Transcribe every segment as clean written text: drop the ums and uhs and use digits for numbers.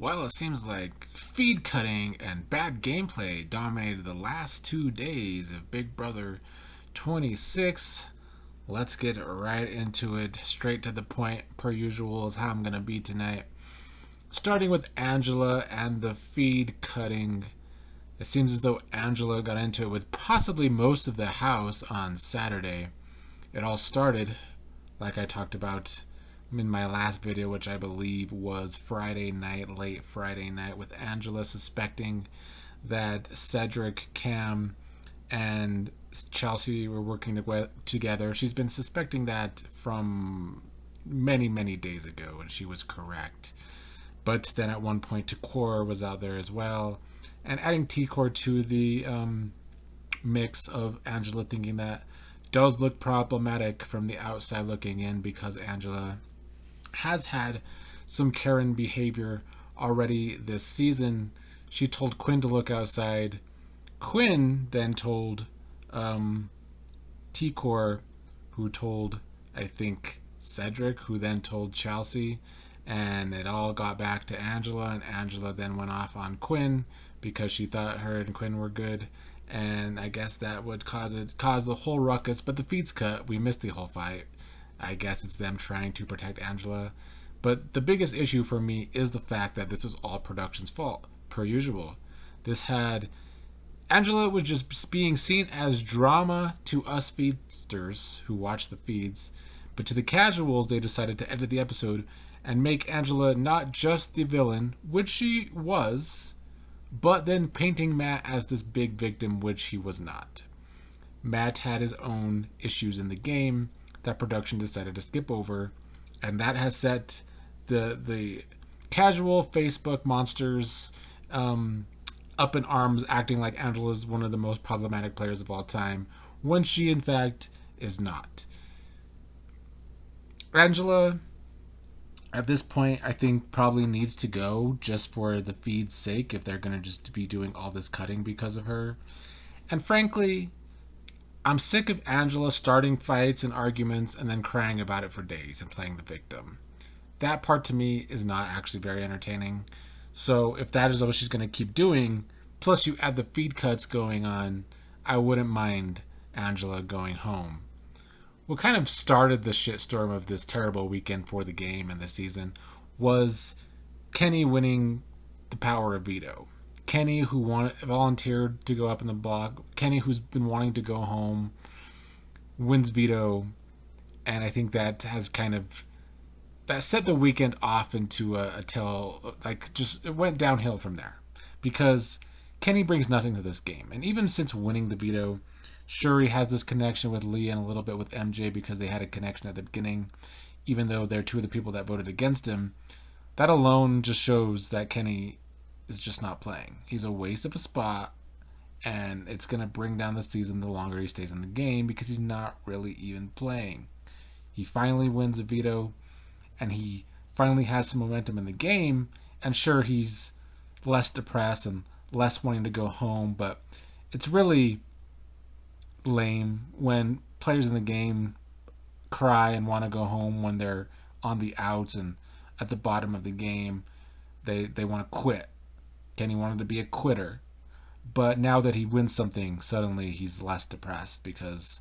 Well, it seems like feed cutting and bad gameplay dominated the last 2 days of Big Brother 26. Let's get right into it. Straight to the point, per usual, is how I'm going to be tonight. Starting with Angela and the feed cutting. It seems as though Angela got into it with possibly most of the house on Saturday. It all started, like I talked about in my last video, which I believe was Friday night, late Friday night, with Angela suspecting that Cedric, Cam, and Chelsea were working together. She's been suspecting that from many, many days ago, and she was correct. But then at one point, Tor was out there as well. And adding T-Core to the mix of Angela thinking that does look problematic from the outside looking in, because Angela has had some Karen behavior already this season. She told Quinn to look outside. Quinn then told T-Core, who told, I think, Cedric, who then told Chelsea. And it all got back to Angela, and Angela then went off on Quinn because she thought her and Quinn were good. And I guess that would cause the whole ruckus. But the feed's cut. We missed the whole fight. I guess it's them trying to protect Angela. But the biggest issue for me is the fact that this is all production's fault, per usual. This had Angela was just being seen as drama to us feedsters who watch the feeds, but to the casuals, they decided to edit the episode and make Angela not just the villain, which she was, but then painting Matt as this big victim, which he was not. Matt had his own issues in the game that production decided to skip over, and that has set the casual Facebook monsters up in arms, acting like Angela is one of the most problematic players of all time, when she in fact is not. Angela, at this point, I think probably needs to go just for the feed's sake, if they're going to just be doing all this cutting because of her. And frankly, I'm sick of Angela starting fights and arguments and then crying about it for days and playing the victim. That part to me is not actually very entertaining. So if that is what she's going to keep doing, plus you add the feed cuts going on, I wouldn't mind Angela going home. What kind of started the shitstorm of this terrible weekend for the game and the season was Kenny winning the power of veto. Kenny, who volunteered to go up in the block, Kenny, who's been wanting to go home, wins veto, and I think that has that set the weekend off into a tail, it went downhill from there, because Kenny brings nothing to this game. And even since winning the veto, sure, he has this connection with Leah and a little bit with MJ because they had a connection at the beginning, even though they're two of the people that voted against him. That alone just shows that Kenny is just not playing. He's a waste of a spot, and it's going to bring down the season the longer he stays in the game, because he's not really even playing. He finally wins a veto, and he finally has some momentum in the game, and sure, he's less depressed and less wanting to go home, but it's really lame when players in the game cry and want to go home when they're on the outs and at the bottom of the game. They want to quit. Kenny wanted to be a quitter, but now that he wins something, suddenly he's less depressed because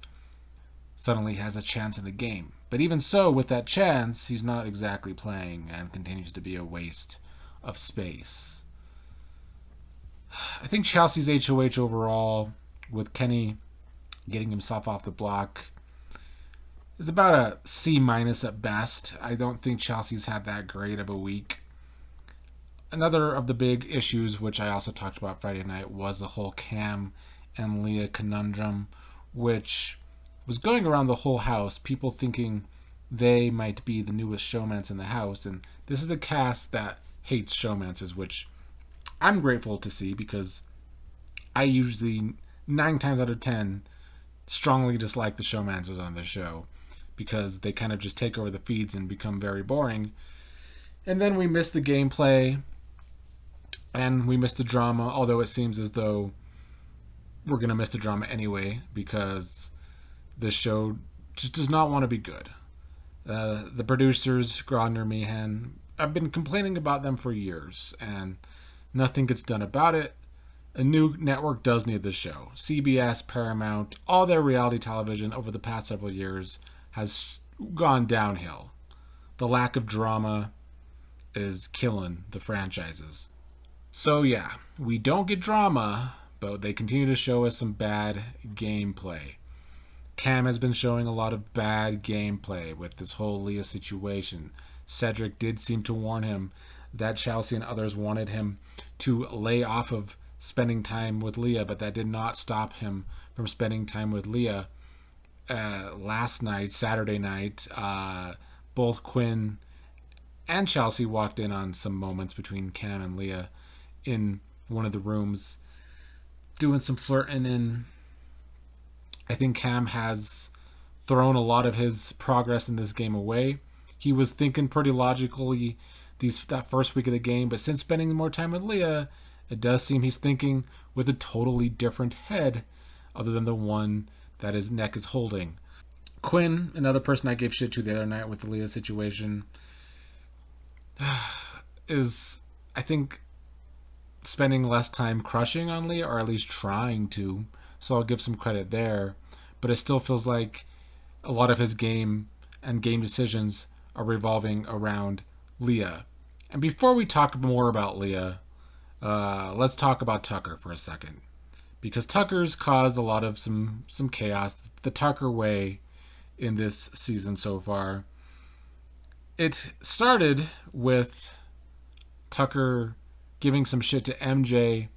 suddenly he has a chance in the game. But even so, with that chance, he's not exactly playing and continues to be a waste of space. I think Chelsea's HOH overall, with Kenny getting himself off the block, is about a C- at best. I don't think Chelsea's had that great of a week. Another of the big issues, which I also talked about Friday night, was the whole Cam and Leah conundrum, which was going around the whole house, people thinking they might be the newest showmance in the house. And this is a cast that hates Showmances, which I'm grateful to see, because I usually, 9 times out of 10, strongly dislike the Showmances on this show, because they kind of just take over the feeds and become very boring. And then we miss the gameplay, and we miss the drama, although it seems as though we're going to miss the drama anyway, because this show just does not want to be good. The producers, Grodner Meehan, I've been complaining about them for years, and nothing gets done about it. A new network does need this show. CBS, Paramount, all their reality television over the past several years has gone downhill. The lack of drama is killing the franchises. So yeah, we don't get drama, but they continue to show us some bad gameplay. Cam has been showing a lot of bad gameplay with this whole Leah situation. Cedric did seem to warn him that Chelsea and others wanted him to lay off of spending time with Leah, but that did not stop him from spending time with Leah. Last night, Saturday night, both Quinn and Chelsea walked in on some moments between Cam and Leah in one of the rooms, doing some flirting, and I think Cam has thrown a lot of his progress in this game away. He was thinking pretty logically that first week of the game, but since spending more time with Leah, it does seem he's thinking with a totally different head other than the one that his neck is holding. Quinn, another person I gave shit to the other night with the Leah situation, is, I think, spending less time crushing on Leah, or at least trying to. So I'll give some credit there. But it still feels like a lot of his game and game decisions are revolving around Leah. And before we talk more about Leah, let's talk about Tucker for a second. Because Tucker's caused a lot of some chaos the Tucker way in this season so far. It started with Tucker giving some shit to MJ,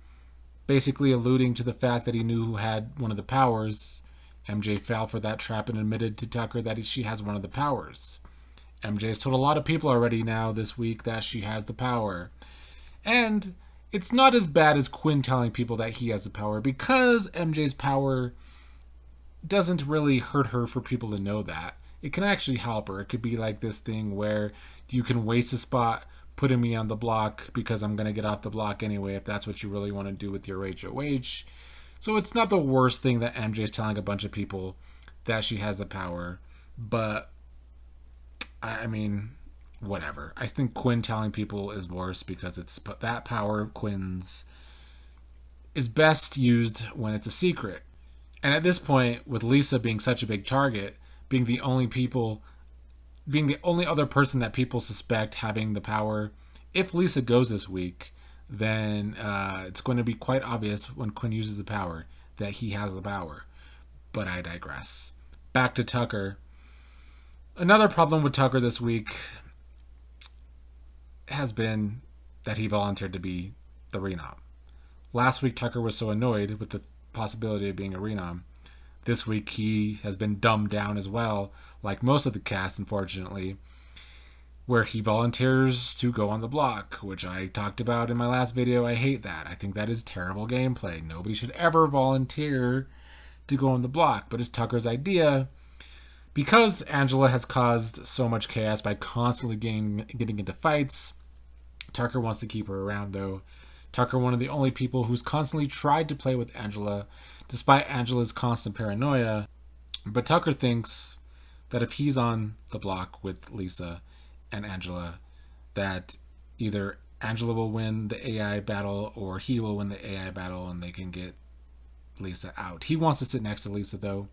basically alluding to the fact that he knew who had one of the powers. MJ fell for that trap and admitted to Tucker that she has one of the powers. MJ has told a lot of people already now this week that she has the power. And it's not as bad as Quinn telling people that he has the power, because MJ's power doesn't really hurt her for people to know that. It can actually help her. It could be like this thing where you can waste a spot putting me on the block because I'm going to get off the block anyway if that's what you really want to do with your HOH. So it's not the worst thing that MJ is telling a bunch of people that she has the power. But, I mean, whatever. I think Quinn telling people is worse because it's that power of Quinn's is best used when it's a secret. And at this point, with Lisa being such a big target, being the only other person that people suspect having the power, if Lisa goes this week, then it's going to be quite obvious when Quinn uses the power that he has the power. But I digress. Back to Tucker. Another problem with Tucker this week has been that he volunteered to be the Renom. Last week, Tucker was so annoyed with the possibility of being a Renom. This week, he has been dumbed down as well, like most of the cast, unfortunately, where he volunteers to go on the block, which I talked about in my last video. I hate that. I think that is terrible gameplay. Nobody should ever volunteer to go on the block, but it's Tucker's idea. Because Angela has caused so much chaos by constantly getting into fights, Tucker wants to keep her around, though. Tucker, one of the only people who's constantly tried to play with Angela, despite Angela's constant paranoia. But Tucker thinks that if he's on the block with Lisa and Angela, that either Angela will win the AI battle or he will win the AI battle and they can get Lisa out. He wants to sit next to Lisa, though.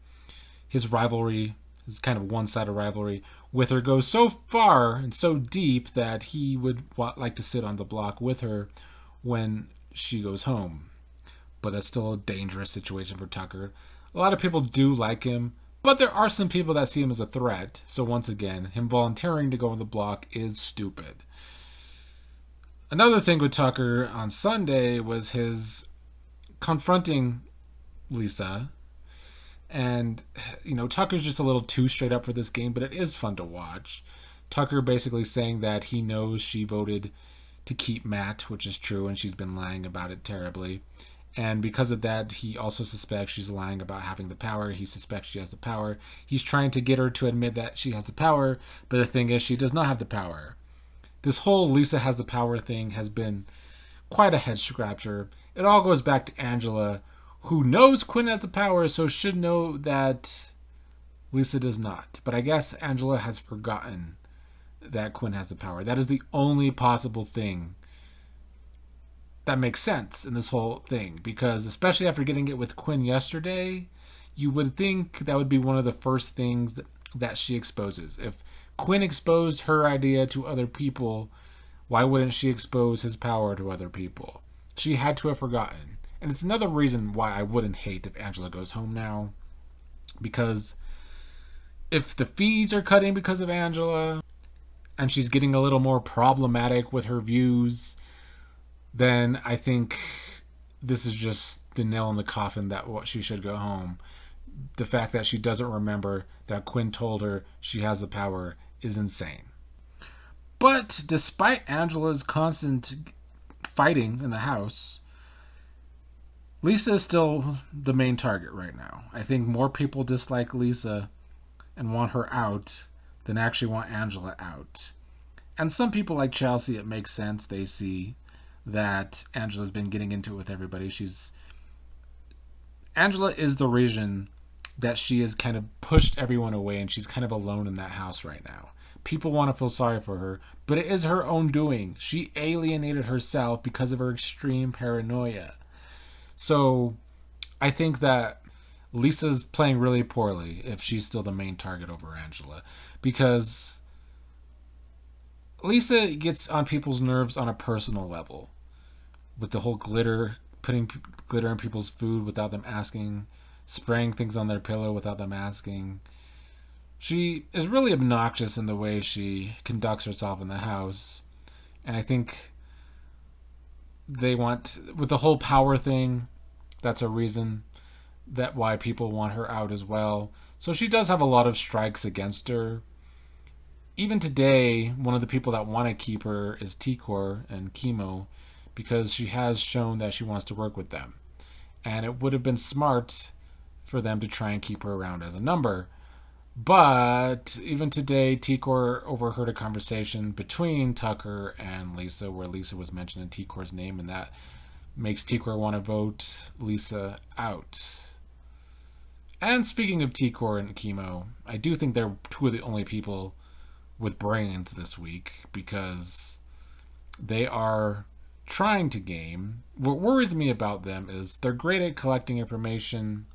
His rivalry, his kind of one-sided rivalry with her, goes so far and so deep that he would like to sit on the block with her when she goes home. But that's still a dangerous situation for Tucker. A lot of people do like him, but there are some people that see him as a threat. So once again, him volunteering to go on the block is stupid. Another thing with Tucker on Sunday was his confronting Lisa. And, Tucker's just a little too straight up for this game, but it is fun to watch. Tucker basically saying that he knows she voted to keep Matt, which is true, and she's been lying about it terribly. And because of that, he also suspects she's lying about having the power. He suspects she has the power. He's trying to get her to admit that she has the power, but the thing is, she does not have the power. This whole Lisa has the power thing has been quite a head scratcher. It all goes back to Angela, who knows Quinn has the power, so should know that Lisa does not. But I guess Angela has forgotten that Quinn has the power. That is the only possible thing that makes sense in this whole thing, because especially after getting it with Quinn yesterday, you would think that would be one of the first things that she exposes. If Quinn exposed her idea to other people, why wouldn't she expose his power to other people? She had to have forgotten. And it's another reason why I wouldn't hate if Angela goes home now, because if the feeds are cutting because of Angela and she's getting a little more problematic with her views, then I think this is just the nail in the coffin that she should go home. The fact that she doesn't remember that Quinn told her she has the power is insane. But despite Angela's constant fighting in the house, Lisa is still the main target right now. I think more people dislike Lisa and want her out than actually want Angela out. And some people like Chelsea, it makes sense. They see that Angela's been getting into it with everybody. Angela is the reason that she has kind of pushed everyone away, and she's kind of alone in that house right now. People want to feel sorry for her, but it is her own doing. She alienated herself because of her extreme paranoia. So I think that Lisa's playing really poorly if she's still the main target over Angela, because Lisa gets on people's nerves on a personal level with the whole glitter, putting glitter in people's food without them asking, spraying things on their pillow without them asking. She is really obnoxious in the way she conducts herself in the house. And I think they want, with the whole power thing, that's a reason that why people want her out as well. So she does have a lot of strikes against her. Even today, one of the people that want to keep her is Tor and Kimo, because she has shown that she wants to work with them. And it would have been smart for them to try and keep her around as a number. But even today, Tor overheard a conversation between Tucker and Lisa where Lisa was mentioning Tikor's name, and that makes Tor want to vote Lisa out. And speaking of Tor and Kimo, I do think they're two of the only people with brains this week, because they are trying to game. What worries me about them is they're great at collecting information.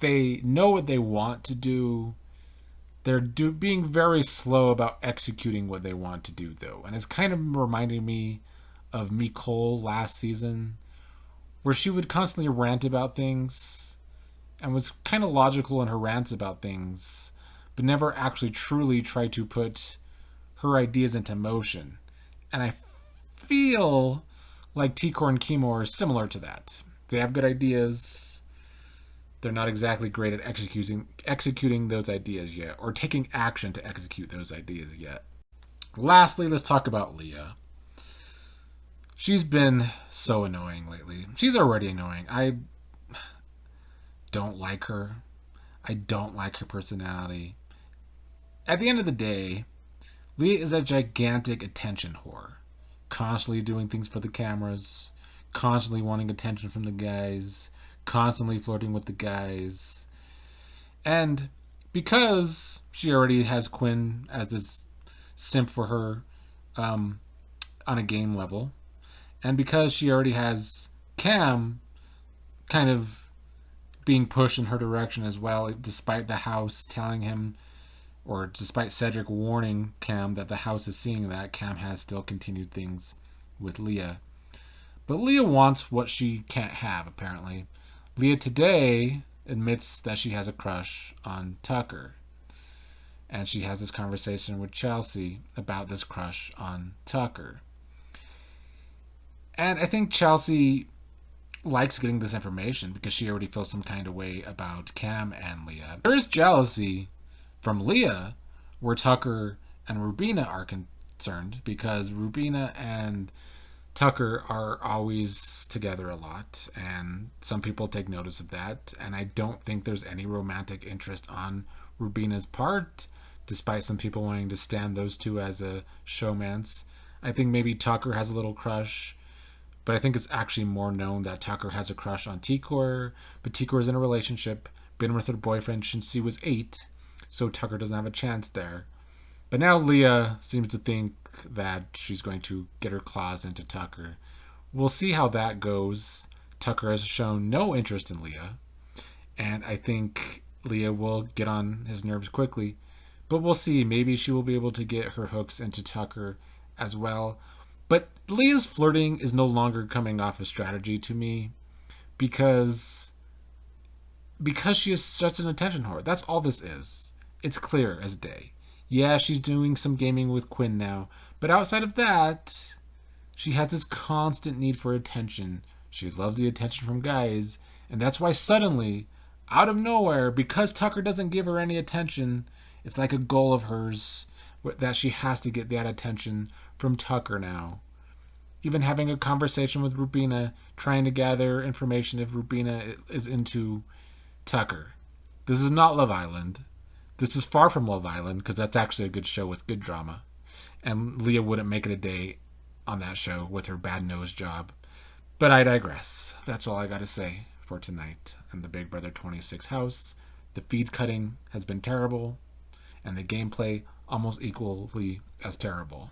They know what they want to do. They're being very slow about executing what they want to do, though. And it's kind of reminding me of Nicole last season, where she would constantly rant about things and was kind of logical in her rants about things, but never actually truly tried to put her ideas into motion. And I feel like Tor and Kimo are similar to that. They have good ideas. They're not exactly great at executing those ideas yet, or taking action to execute those ideas yet. Lastly, let's talk about Leah. She's been so annoying lately. She's already annoying. I don't like her. I don't like her personality. At the end of the day, Leah is a gigantic attention whore. Constantly doing things for the cameras, constantly wanting attention from the guys, constantly flirting with the guys. And because she already has Quinn as this simp for her on a game level, and because she already has Cam kind of being pushed in her direction as well, despite the house telling him, or despite Cedric warning Cam that the house is seeing that, Cam has still continued things with Leah. But Leah wants what she can't have, apparently. Leah today admits that she has a crush on Tucker. And she has this conversation with Chelsea about this crush on Tucker. And I think Chelsea likes getting this information because she already feels some kind of way about Cam and Leah. There is jealousy from Leah where Tucker and Rubina are concerned, because Rubina and Tucker are always together a lot, and some people take notice of that. And I don't think there's any romantic interest on Rubina's part, despite some people wanting to stand those two as a showmance. I think maybe Tucker has a little crush, but I think it's actually more known that Tucker has a crush on Tor, but Tor is in a relationship, been with her boyfriend since she was 8, so Tucker doesn't have a chance there. But now Leah seems to think that she's going to get her claws into Tucker. We'll see how that goes. Tucker has shown no interest in Leah, and I think Leah will get on his nerves quickly. But we'll see. Maybe she will be able to get her hooks into Tucker as well. But Leah's flirting is no longer coming off a strategy to me because she is such an attention whore. That's all this is. It's clear as day. Yeah, she's doing some gaming with Quinn now, but outside of that, she has this constant need for attention. She loves the attention from guys, and that's why suddenly, out of nowhere, because Tucker doesn't give her any attention, it's like a goal of hers that she has to get that attention from Tucker now. Even having a conversation with Rubina, trying to gather information if Rubina is into Tucker. This is not Love Island. This is far from Love Island, because that's actually a good show with good drama. And Leah wouldn't make it a day on that show with her bad nose job. But I digress. That's all I gotta say for tonight in the Big Brother 26 house. The feed cutting has been terrible, and the gameplay almost equally as terrible.